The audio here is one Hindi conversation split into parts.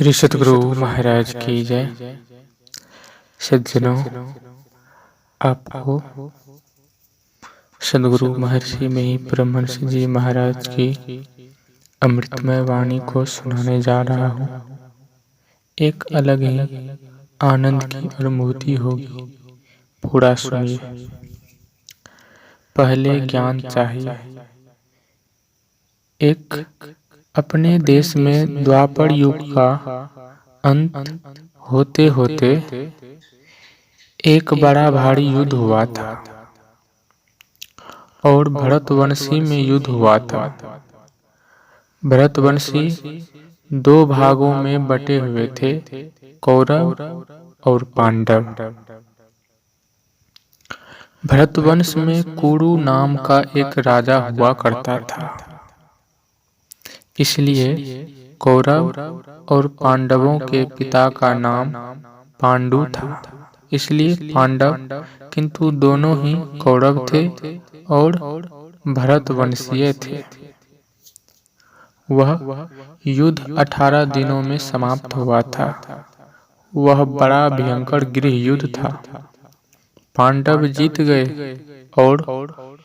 श्री सतगुरु महाराज की जय। सज्जनों, आपको सदगुरु महर्षि में परमहंस जी महाराज की अमृतमय वाणी को सुनाने जा रहा हूँ। एक अलग ही आनंद की अनुभूति होगी, पूरा सुनिए। पहले ज्ञान चाहिए। एक अपने देश में द्वापर युग का अंत होते होते एक बड़ा भारी युद्ध हुआ था और भरतवंशी में युद्ध हुआ था। भरतवंशी दो भागों में बटे हुए थे, कौरव और पांडव। भरतवंश में कुरु नाम का एक राजा हुआ करता था, इसलिए कौरव और पांडवों के पिता का नाम पांडु था, इसलिए पांडव। किंतु दोनों ही कौरव थे और भरतवंशीय थे। वह युद्ध 18 दिनों में समाप्त हुआ था। वह बड़ा भयंकर गृह युद्ध था। पांडव जीत गए और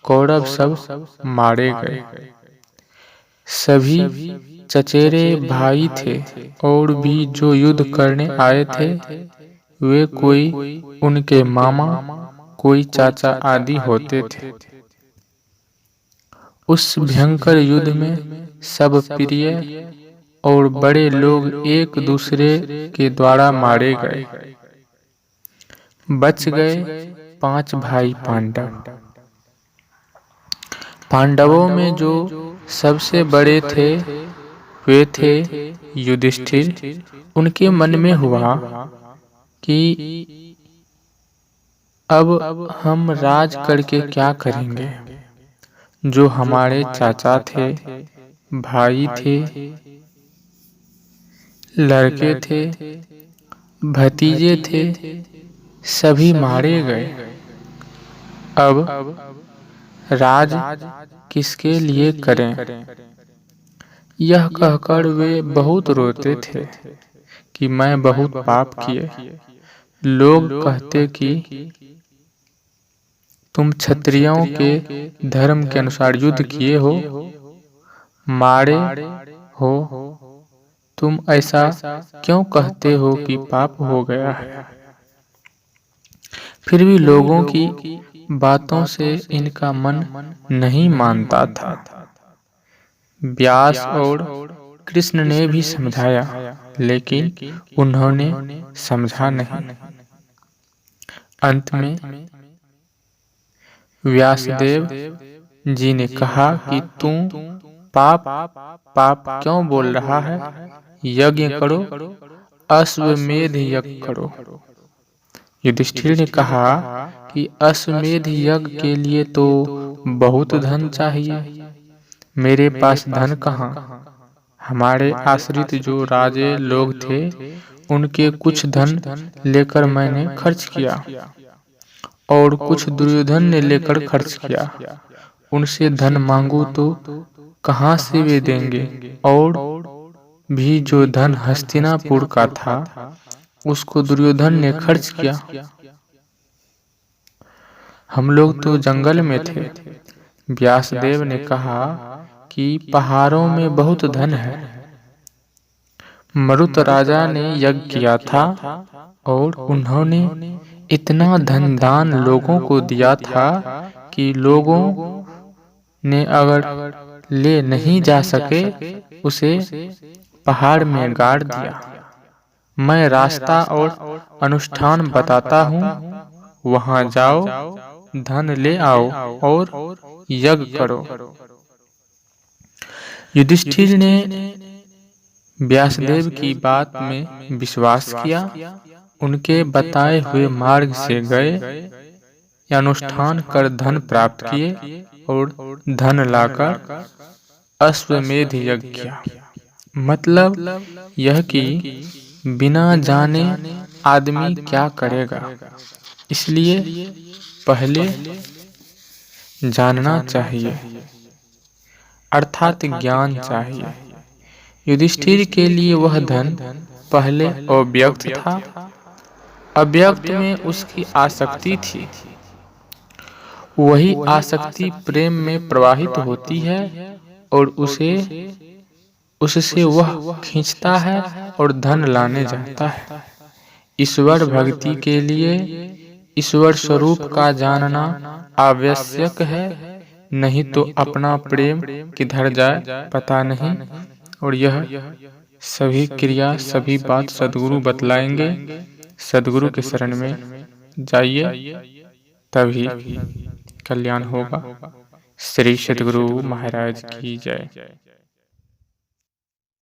कौरव सब मारे गए। सभी चचेरे भाई थे और भी जो युद्ध करने आए थे वे कोई उनके मामा, कोई चाचा आदि होते थे। उस भयंकर युद्ध में सब प्रिय और बड़े लोग एक दूसरे के द्वारा मारे गए। बच गए 5 भाई पांडव। पांडवों में जो सबसे बड़े थे वे थे युधिष्ठिर। उनके मन में हुआ कि अब हम राज करके क्या करेंगे। जो हमारे चाचा थे, भाई थे, लड़के थे, भतीजे थे, सभी मारे गए। अब राज किसके लिए करें। यह कहकर वे बहुत रोते थे कि मैं बहुत पाप किए। लोग कहते कि तुम क्षत्रियों के धर्म के अनुसार युद्ध किए हो, मारे हो, तुम ऐसा क्यों कहते हो कि पाप हो गया है। फिर भी लोगों की बातों से इनका मन नहीं मानता था। व्यास और कृष्ण ने भी समझाया, लेकिन उन्होंने समझा नहीं। अंत में व्यासदेव जी ने कहा कि तू पाप क्यों बोल रहा है। यज्ञ करो, अश्वमेध यज्ञ करो। युधिष्ठिर ने कहा कि अश्वमेध यज्ञ के लिए तो बहुत धन चाहिए, मेरे पास धन कहाँ। हमारे आश्रित जो राजे लोग थे उनके कुछ धन लेकर मैंने खर्च किया और कुछ दुर्योधन ने लेकर खर्च किया। उनसे धन मांगू तो कहाँ से वे देंगे। और भी जो धन हस्तिनापुर का था उसको दुर्योधन ने खर्च किया। हम लोग तो जंगल में थे। व्यासदेव ने कहा कि पहाड़ों में बहुत धन है। मरुत राजा ने यज्ञ किया था और उन्होंने इतना धन दान लोगों को दिया था कि लोगों ने अगर ले नहीं जा सके उसे पहाड़ में गाड़ दिया। मैं रास्ता और अनुष्ठान बताता हूँ, वहां जाओ, धन ले आओ और यज्ञ करो। युधिष्ठिर ने व्यासदेव की बात में विश्वास किया। उनके बताए हुए मार्ग से गए, अनुष्ठान कर धन प्राप्त किए और धन लाकर अश्वमेध यज्ञ किया। मतलब यह कि बिना जाने आदमी क्या करेगा, इसलिए पहले जानना चाहिए, अर्थात ज्ञान चाहिए। युधिष्ठिर के लिए वह धन पहले अव्यक्त था। अव्यक्त में उसकी आसक्ति थी। वही आसक्ति प्रेम में प्रवाहित होती है और उससे वह खींचता है और धन लाने जाता है। ईश्वर भक्ति के लिए ईश्वर स्वरूप का जानना आवश्यक है, नहीं तो अपना प्रेम किधर जाए पता नहीं। और यह सभी क्रिया सभी बात सद्गुरु बतलाएंगे। सद्गुरु के शरण में जाइए, तभी कल्याण होगा। श्री सद्गुरु महाराज की जय।